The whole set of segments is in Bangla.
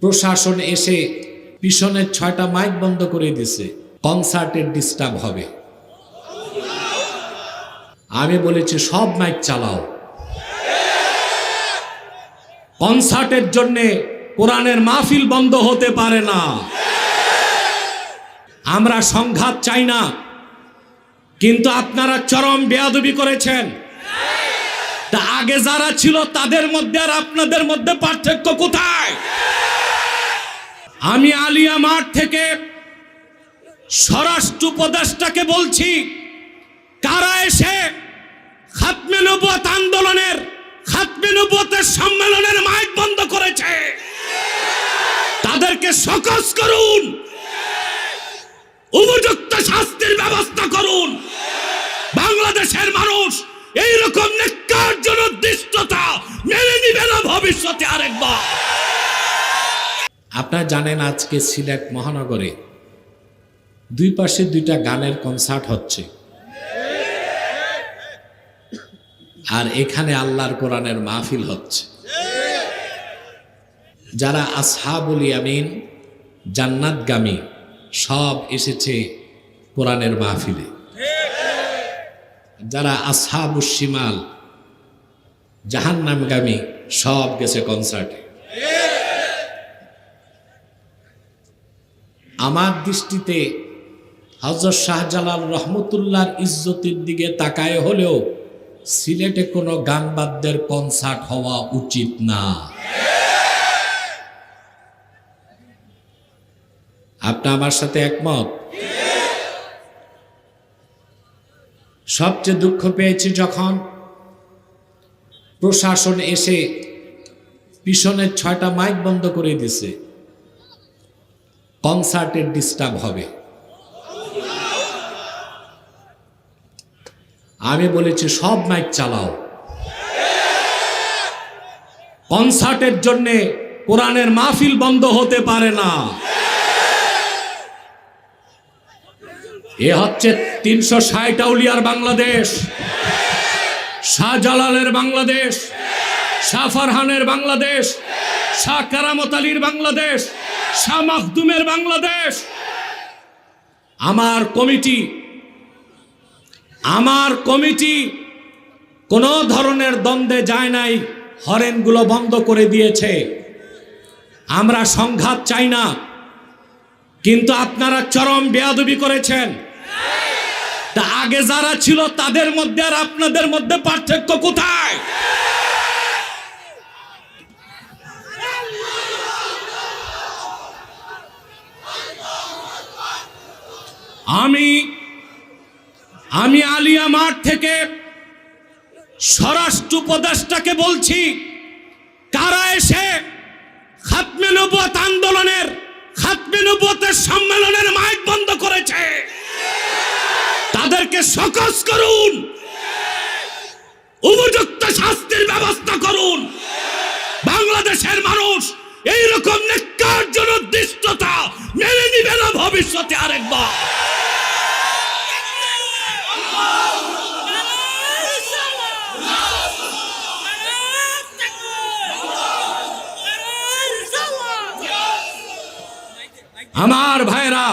প্রশাসন এসে পিছনের 6টা মাইক বন্ধ করে দিছে, কনসার্টের ডিস্টার্ব হবে। আমি বলেছি সব মাইক চালাও, কনসার্টের জন্য কোরআনের মাহফিল বন্ধ হতে পারে না। আমরা সংঘাত চাই না, কিন্তু আপনারা চরম বেয়াদবি করেছেন। তা আগে যারা ছিল তাদের মধ্যে আর আপনাদের মধ্যে পার্থক্য কোথায়? আমি আলিয়া মাঠ থেকে স্বরাষ্ট্র উপদেষ্টাকে বলছি, কারা এসে খাতমে নবুয়ত আন্দোলনের, খাতমে নবুয়তের সম্মেলনের মাইক বন্ধ করেছে, তাদেরকে সকস করুন, উপযুক্ত শাস্তির ব্যবস্থা করুন। বাংলাদেশের মানুষ এইরকম ন্যাক্কারজনক দৃষ্টতা মেনে নিবে না ভবিষ্যতে আরেকবার। আপনারা জানেন আজকে সিলেট মহানগরে দুই পাশে 2টা গানের কনসার্ট হচ্ছে, আর এখানে আল্লাহর কোরআনের মাহফিল হচ্ছে। যারা আসহাবুল ইয়ামিন জান্নাতগামী সব এসেছে কোরআনের মাহফিলে, যারা আসহাবুশ শিমাল জাহান্নামগামী সব গেছে কনসার্টে। আমার দৃষ্টিতে হযরত শাহজালাল রহমতুল্লাহর ইজ্জতের দিকে তাকায় হলেও সিলেটে কোনো গান বাদ্যের কনসার্ট হওয়া উচিত না। আপনি আমার সাথে একমত? সবচেয়ে দুঃখ পেয়েছি যখন প্রশাসন এসে পিছনের 6টা মাইক বন্ধ করে দিছে, কনসার্টের ডিস্টার্ব হবে। আমি বলেছি সব মাইক চালাও, কনসার্টের জন্য কোরআনের মাহফিল বন্ধ হতে পারে না। এ হচ্ছে 360 আউলিয়ার বাংলাদেশ, শাহজালালের বাংলাদেশ, শাহ ফারহানের বাংলাদেশ, শাহ কারামত আলীর বাংলাদেশ, শাহ মাখদুমের বাংলাদেশ। আমার কমিটি কোন ধরনের দ্বন্দ্বে যায় নাই, হরেনগুলো বন্ধ করে দিয়েছে। আমরা সংঘাত চাই না, কিন্তু আপনারা চরম বেয়াদবি করেছেন। তা আগে যারা ছিল তাদের মধ্যে আর আপনাদের মধ্যে পার্থক্য কোথায়? আমি আলিয়া মাঠ থেকে স্বরাষ্ট্র উপদেষ্টাকে বলছি, কারা এসে খাতমে নবুয়ত আন্দোলনের, খাতমে নবুয়তের সম্মেলনের মাইক বন্ধ করেছে, তাদেরকে সকস করুন, উপযুক্ত শাস্তির ব্যবস্থা করুন। বাংলাদেশের মানুষ এইরকম ন্যাক্কারজনক দৃষ্টতা মেনে নিবে না ভবিষ্যতে আরেকবার। আমার ভাইরা,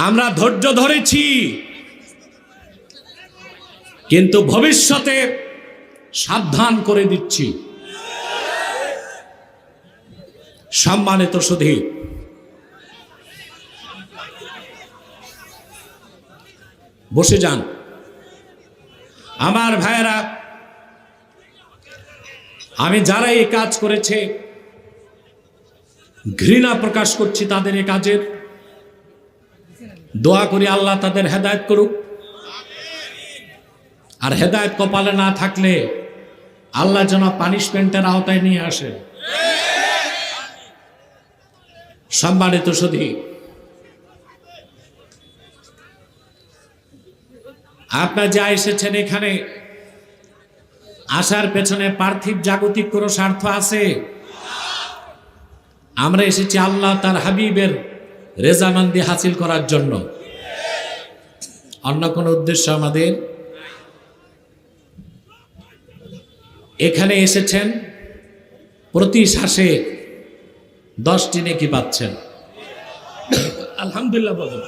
আমরা ধৈর্য ধরেছি, কিন্তু ভবিষ্যতে সাবধান করে দিচ্ছি। সম্মানিত সুধী, বসে যান। আমার ভাইরা, আমি যারা এই কাজ করেছে ঘৃণা প্রকাশ করছি তাদের এই কাজের। দোয়া করি আল্লাহ তাদের হেদায়েত করুক, আর হেদায়েত কপালে না থাকলে আল্লাহ যেন পানিশমেন্টের আওতায় নিয়ে আসে। সম্মানিত সুধী, আপনারা যা এসেছেন এখানে, আসার পেছনে পার্থিব জাগতিক কোনো স্বার্থ আছে? আমরা এসেছি আল্লাহ তার হাবিবের রেজামন্দি হাসিল করার জন্য, অন্য কোনো উদ্দেশ্য আমাদের। এখানে এসেছেন প্রতি শ্বাসে 10টি নেকি পাচ্ছেন। আলহামদুলিল্লাহ বলুন।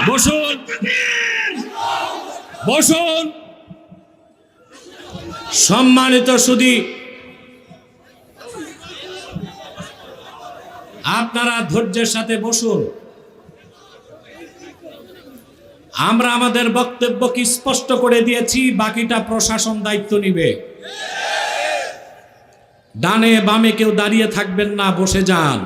বসুন, বসুন। সম্মানিত সুধী, আপনারা ধৈর্যের সাথে বসুন। আমরা আমাদের বক্তব্যকে স্পষ্ট করে দিয়েছি, বাকিটা প্রশাসন দায়িত্ব নিবে। ডানে বামে কেউ দাঁড়িয়ে থাকবেন না, বসে যান।